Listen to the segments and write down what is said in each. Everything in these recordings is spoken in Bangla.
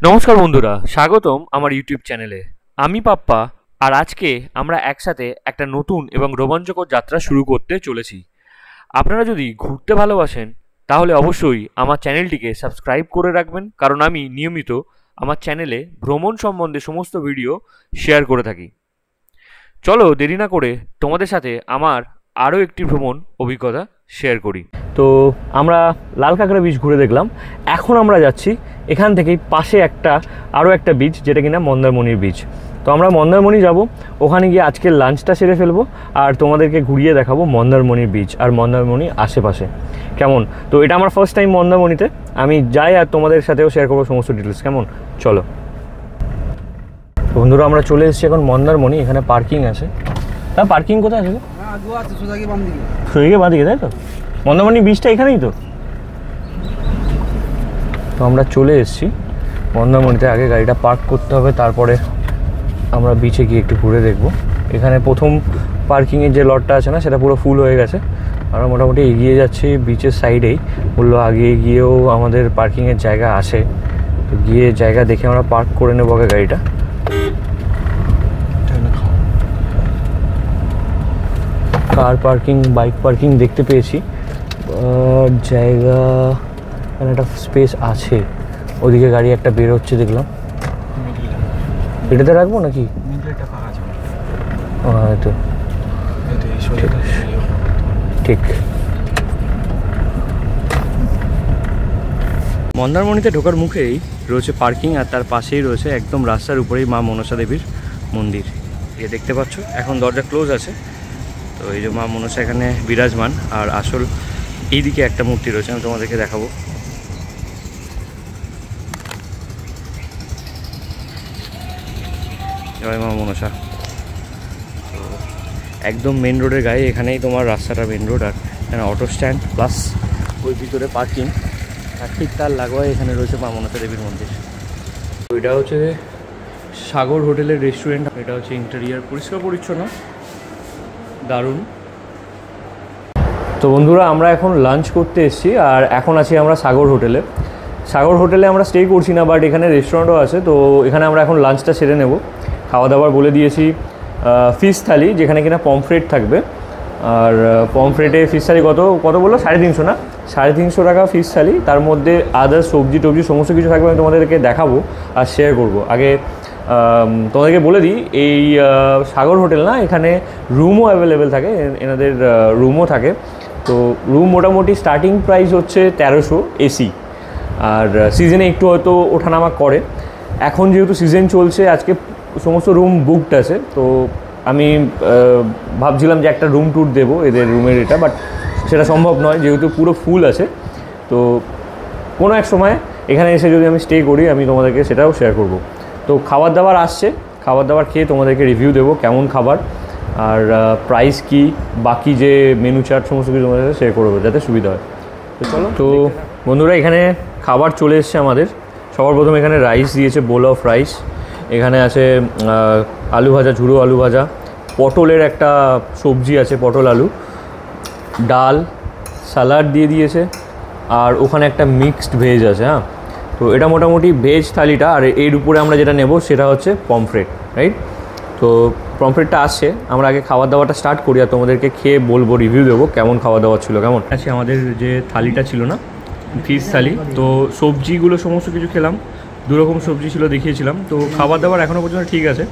নমস্কার বন্ধুরা, স্বাগতম আমার ইউটিউব চ্যানেলে। আমি পাপ্পা, আর আজকে আমরা একসাথে একটা নতুন এবং রোমাঞ্চকর যাত্রা শুরু করতে চলেছি। আপনারা যদি ঘুরতে ভালোবাসেন তাহলে অবশ্যই আমার চ্যানেলটিকে সাবস্ক্রাইব করে রাখবেন, কারণ আমি নিয়মিত আমার চ্যানেলে ভ্রমণ সম্বন্ধে সমস্ত ভিডিও শেয়ার করে থাকি। চলো দেরি না করে তোমাদের সাথে আমার আরও একটি ভ্রমণ অভিজ্ঞতা শেয়ার করি। তো আমরা লাল কাঁকড়া বিচ ঘুরে দেখলাম। এখন আমরা যাচ্ছি এখান থেকেই পাশে আরও একটা বিচ, যেটা কিনা মন্দারমণির বিচ। তো আমরা মন্দারমণি যাব, ওখানে গিয়ে আজকের লাঞ্চটা সেরে ফেলবো আর তোমাদেরকে ঘুরিয়ে দেখাবো মন্দারমণির বিচ আর মন্দারমণির আশেপাশে কেমন। তো এটা আমার ফার্স্ট টাইম মন্দারমণিতে, আমি যাই আর তোমাদের সাথেও শেয়ার করবো সমস্ত ডিটেলস। কেমন, চলো। বন্ধুরা আমরা চলে এসেছি এখন মন্দারমণি। এখানে পার্কিং আছে। তা পার্কিং কোথায় আছে? সোজাকে বাঁ দিকে, তাই তো? মন্দারমণি বিচটা এখানেই তো। তো আমরা চলে এসেছি মন্দারমণিতে। আগে গাড়িটা পার্ক করতে হবে, তারপরে আমরা বিচে গিয়ে একটু ঘুরে দেখবো। এখানে প্রথম পার্কিংয়ের যে লটটা আছে না, সেটা পুরো ফুল হয়ে গেছে। আমরা মোটামুটি এগিয়ে যাচ্ছি বিচের সাইডেই। বললো আগে গিয়েও আমাদের পার্কিংয়ের জায়গা আছে, তো গিয়ে জায়গা দেখে আমরা পার্ক করে নেবো আগে গাড়িটা। কার পার্কিং, বাইক পার্কিং দেখতে পেয়েছি, জায়গা এখানে একটা স্পেস আছে। ওদিকে গাড়ি একটা বের হচ্ছে দেখলাম। এটাতে রাখবো নাকি? হয়তো ঠিক। মন্দারমণিতে ঢোকার মুখেই রয়েছে পার্কিং, আর তার পাশেই রয়েছে একদম রাস্তার উপরেই মা মনসা দেবীর মন্দির। এ দেখতে পাচ্ছ, এখন দরজা ক্লোজ আছে। তো এই যে মা মনসা এখানে বিরাজমান, আর আসল এইদিকে একটা মূর্তি রয়েছে, আমি তোমাদেরকে দেখাবো। জয় মা মনসা। তো একদম মেন রোডের গায়ে, এখানেই তোমার রাস্তাটা মেন রোড, আর এখানে অটো স্ট্যান্ড প্লাস ওই ভিতরে পার্কিং, আর ঠিক তার লাগোয় এখানে রয়েছে মা মনসা দেবীর মন্দির। তো এটা হচ্ছে সাগর হোটেলের রেস্টুরেন্ট। এটা হচ্ছে ইন্টেরিয়ার, পরিষ্কার পরিচ্ছন্ন, দারুণ। তো বন্ধুরা আমরা এখন লাঞ্চ করতে এসেছি, আর এখন আছি আমরা সাগর হোটেলে। সাগর হোটেলে আমরা স্টে করছি না, বাট এখানে রেস্টুরেন্টও আছে। তো এখানে আমরা এখন লাঞ্চটা সেরে নেব। খাওয়া দাওয়ার বলে দিয়েছি ফিশ থালি, যেখানে কিনা পমফ্রেট থাকবে। আর পমফ্রেটে ফিশ থালি কত বললো? 350 না, 350 টাকা ফিশ থালি। তার মধ্যে আদার্স সবজি টবজি সমস্ত কিছু থাকবে, আমি তোমাদেরকে দেখাবো আর শেয়ার করবো। আগে তোমাদেরকে বলে দিই, এই সাগর হোটেল না, এখানে রুমও অ্যাভেলেবেল থাকে, এনাদের রুমও থাকে। তো রুম মোটামুটি স্টার্টিং প্রাইস হচ্ছে 1300 এসি, আর সিজনে একটু হয়তো ওঠানামা করে। এখন যেহেতু সিজন চলছে, আজকে সমস্ত রুম বুকড আছে। তো আমি ভাবছিলাম যে একটা রুম ট্যুর দেবো এদের রুমের এটা, বাট সেটা সম্ভব নয় যেহেতু পুরো ফুল আছে। তো কোনো এক সময় এখানে এসে যদি আমি স্টে করি, আমি তোমাদেরকে সেটাও শেয়ার করব। তো খাবার দাবার আসছে, খাবার দাবার খেয়ে তোমাদেরকে রিভিউ দেবো কেমন খাবার আর প্রাইস কি, বাকি যে মেনু চার্ট সমস্ত কিছু তোমাদের সাথে শেয়ার করবো যাতে সুবিধা হয়। তো চলো। তো বন্ধুরা এখানে খাবার চলে এসছে আমাদের। সবার প্রথম এখানে রাইস দিয়েছে, বোল অফ রাইস। এখানে আছে আলু ভাজা, ঝুড়ো আলু ভাজা, পটলের একটা সবজি আছে, পটল আলু, ডাল, স্যালাড দিয়ে দিয়েছে, আর ওখানে একটা মিক্সড ভেজ আছে। হ্যাঁ, তো এটা মোটামুটি ভেজ থালিটা। আর এর উপরে আমরা যেটা নেব সেটা হচ্ছে পমফ্রেট, রাইট? তো পমফ্রেটটা আসছে, আমরা আগে খাওয়া দাওয়াটা স্টার্ট করি আর তোমাদেরকে খেয়ে বলবো, রিভিউ দেবো কেমন খাওয়া দাওয়া ছিল। কেমন আছে আমাদের যে থালিটা ছিল না, ফিশ থালি। তো সবজিগুলো সমস্ত কিছু খেলাম, 2 রকম সবজি ছিল দেখিয়েছিলাম। তো খাবার দাবার এখনও পর্যন্ত ঠিক আছে।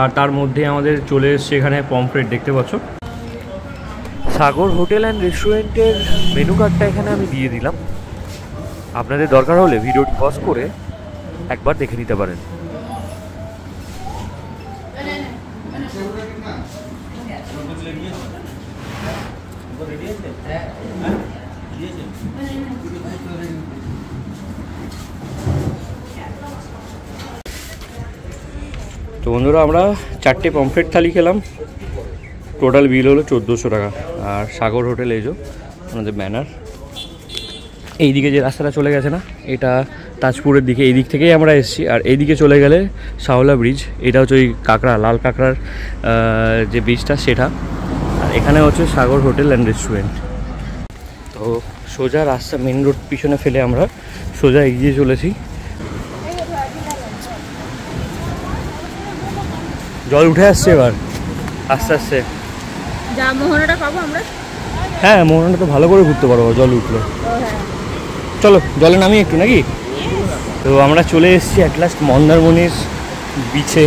আর তার মধ্যে আমাদের চলে এসছে এখানে পমফ্রেট, দেখতে পাচ্ছ। সাগর হোটেল অ্যান্ড রেস্টুরেন্টের মেনু কার্ডটা এখানে আমি দিয়ে দিলাম, আপনাদের দরকার হলে ভিডিওটি পজ করে একবার দেখে নিতে পারেন। তো বন্ধুরা আমরা 4টে পমফ্রেট থালি খেলাম, টোটাল বিল হলো 1400 টাকা। আর সাগর হোটেল এই যে আমাদের ব্যানার। এইদিকে যে রাস্তাটা চলে গেছে না, এটা তাজপুরের দিকে, এই দিক থেকেই আমরা এসেছি। আর এইদিকে চলে গেলে শাওলা ব্রিজ, এটা হচ্ছে ওই কাঁকড়া, লাল কাঁকড়ার যে ব্রিজটা সেটা। আর এখানে হচ্ছে সাগর হোটেল অ্যান্ড রেস্টুরেন্ট। তো সোজা রাস্তা, মেন রোড পিছনে ফেলে আমরা সোজা এগিয়ে চলেছি। জল উঠে আসছে এবার আস্তে আস্তে। যা মোহনাটা পাবো আমরা। হ্যাঁ মোহনাটা তো ভালো করে ঘুরতে পারবো জল উঠলো। চলো জলে নামি একটু নাকি। তো আমরা চলে এসেছি অ্যাট লাস্ট মন্দারমণির বিচে।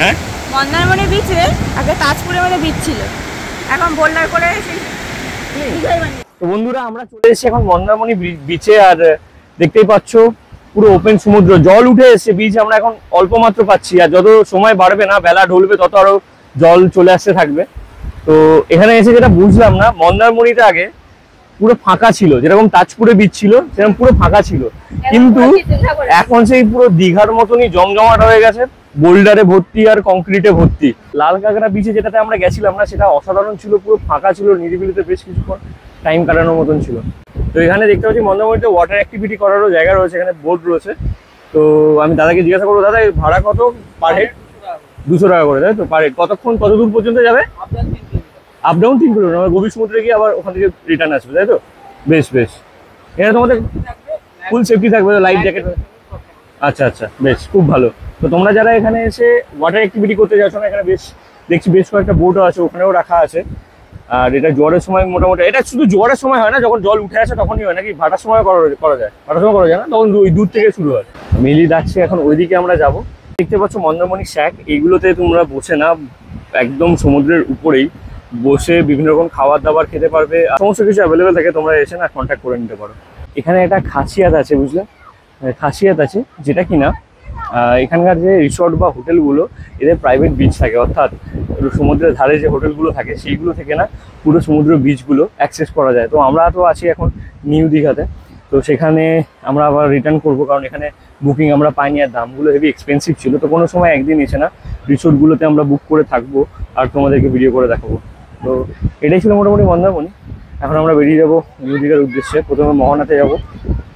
হ্যাঁ মন্দারমণি বিচে আগে তাজপুরের মধ্যে বিচ ছিল, এখন বোল্ডার করে তো বন্ধুরা আমরা চলে এসেছি এখন মন্দারমণি বিচে। আর দেখতেই পাচ্ছ পুরো ওপেন সমুদ্র, জল উঠে এসেছে, বিচ আমরা এখন অল্প মাত্র পাচ্ছি। আর যত সময় বাড়বে না, বেলা ঢলবে, তত আরো জল চলে আসতে থাকবে। তো এখানে এসে যেটা বুঝলাম না, মন্দারমণিতে আগে পুরো ফাঁকা ছিল, যেরকম তাজপুরে বিচ ছিল সেরকম পুরো ফাঁকা ছিল, কিন্তু এখন সেই পুরো দীঘার মতনই জমজমাট হয়ে গেছে, বোল্ডারে ভর্তি আর কংক্রিটে ভর্তি। লাল কাঁকড়া বিচে যেটাতে আমরা গেছিলাম না, সেটা অসাধারণ ছিল, পুরো ফাঁকা ছিল, নিরিবিলিতে বেশ কিছুক্ষণ টাইম কাটানোর মতন ছিল। তো এখানে দেখতে পাচ্ছি মন্দারমণিতে ওয়াটার অ্যাক্টিভিটি করারও জায়গা রয়েছে, এখানে বোট রয়েছে। তো আমি দাদাকে জিজ্ঞাসা করবো, দাদা ভাড়া কত পার হেড? 200 টাকা করে, তাই তো পার হেড? কতক্ষণ, কত দূর পর্যন্ত যাবে? আপ ডাউন 3 কিলোমিটার, গভীর সমুদ্রে গিয়ে আবার ওখান থেকে রিটার্ন আসবে, তাই তো? বেশ বেশ। এখানে তোমাদের ফুল সেফটি থাকবে, লাইফ জ্যাকেট? আচ্ছা আচ্ছা, বেশ, খুব ভালো। তো তোমরা যারা এখানে এসে ওয়াটার অ্যাক্টিভিটি করতে যাচ্ছ না, এখানে বেশ দেখছি বেশ কয়েকটা বোটও আছে, ওখানেও রাখা আছে। আর এটা জোয়ারের সময় মোটামুটি, এটা শুধু জোয়ারের সময় হয় না, যখন জল উঠে আসে তখনই হয়, নাকি ভাটার সময় করা যায়? ভাটার সময় করা যায় না, তখন ওই দূর থেকে শুরু হয়। মিলি যাচ্ছে এখন ওইদিকে, আমরা যাব। দেখতে পাচ্ছ মন্দারমণি শ্যাক, এইগুলোতে তোমরা বসে না, একদম সমুদ্রের উপরেই বসে বিভিন্ন রকম খাবার দাবার খেতে পারবে, সমস্ত কিছু অ্যাভেলেবেল থাকে, তোমরা এসে না কন্ট্যাক্ট করে নিতে পারো। এখানে একটা খাসিয়াত আছে, বুঝলে, খাসিয়াত আছে, যেটা কিনা এখানকার যে রিসর্ট বা হোটেলগুলো, এদের প্রাইভেট বিচ থাকে, অর্থাৎ সমুদ্রের ধারে যে হোটেলগুলো থাকে সেইগুলো থেকে না পুরো সমুদ্র বিচগুলো অ্যাক্সেস করা যায়। তো আমরা তো আছি এখন নিউ দীঘাতে, তো সেখানে আমরা আবার রিটার্ন করবো, কারণ এখানে বুকিং আমরা পাইনি, আর দামগুলো হেভি এক্সপেন্সিভ ছিল। তো কোনো সময় একদিন এসে না রিসোর্টগুলোতে আমরা বুক করে থাকবো আর তোমাদেরকে ভিডিও করে দেখাবো। তো এটাই ছিল মোটামুটি মন্দারমণি। এখন আমরা বেরিয়ে যাবো নিউ দীঘার উদ্দেশ্যে, প্রথমে মোহনাতে যাব,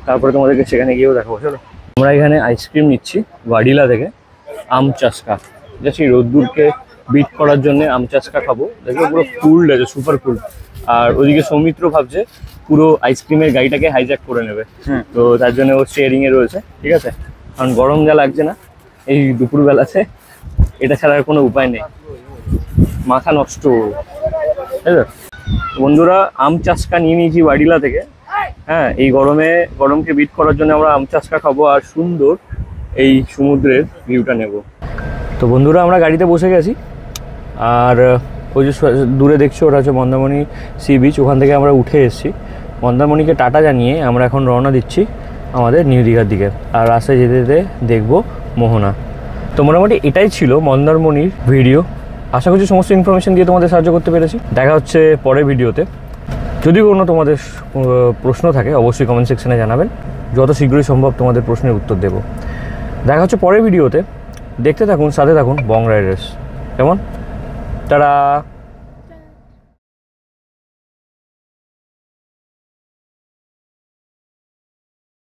তারপরে তোমাদেরকে সেখানে গিয়েও দেখাবো। চলো, আমরা এখানে আইসক্রিম নিচ্ছি ওয়াডিলা থেকে, আম চাস্কা, জাস্ট এই রোদ্দুরকে বিট করার জন্য আম চাস্কা খাবো। দেখো পুরো কুল্ড আছে, সুপার কুল্ড। আর ওইদিকে সৌমিত্র ভাবছে পুরো আইসক্রিমের গাড়িটাকে হাইজ্যাক করে নেবে, তো তার জন্য ও স্টিয়ারিং এ রয়েছে, ঠিক আছে? কারণ গরম যা লাগছে না এই দুপুরবেলাতে, এটা ছাড়া আর কোনো উপায় নেই, মাথা নষ্ট, তাই তো? বন্ধুরা আম চাস্কা নিয়ে নিয়েছি ওয়াডিলা থেকে। হ্যাঁ, এই গরমকে বিট করার জন্য আমরা আম চাস্কা খাবো আর সুন্দর এই সমুদ্রের ভিউটা নেব। তো বন্ধুরা আমরা গাড়িতে বসে গেছি, আর ওই যে দূরে দেখছো ওটা হচ্ছে মন্দারমণি সি বিচ, ওখান থেকে আমরা উঠে এসেছি। মন্দারমণিকে টাটা জানিয়ে আমরা এখন রওনা দিচ্ছি আমাদের নিউ দীঘার দিকে, আর রাস্তায় যেতে যেতে দেখবো মোহনা। তো মোটামুটি এটাই ছিল মন্দারমণির ভিডিও। আশা করছি সমস্ত ইনফরমেশন দিয়ে তোমাদের সাহায্য করতে পেরেছি। দেখা হচ্ছে পরের ভিডিওতে। যদি কোনো তোমাদের প্রশ্ন থাকে অবশ্যই কমেন্ট সেকশনে জানাবেন, যত শীঘ্রই সম্ভব তোমাদের প্রশ্নের উত্তর দেব। দেখা হচ্ছে পরের ভিডিওতে, দেখতে থাকুন, সাথে থাকুন বং রাইডার্স। কেমন? টাটা।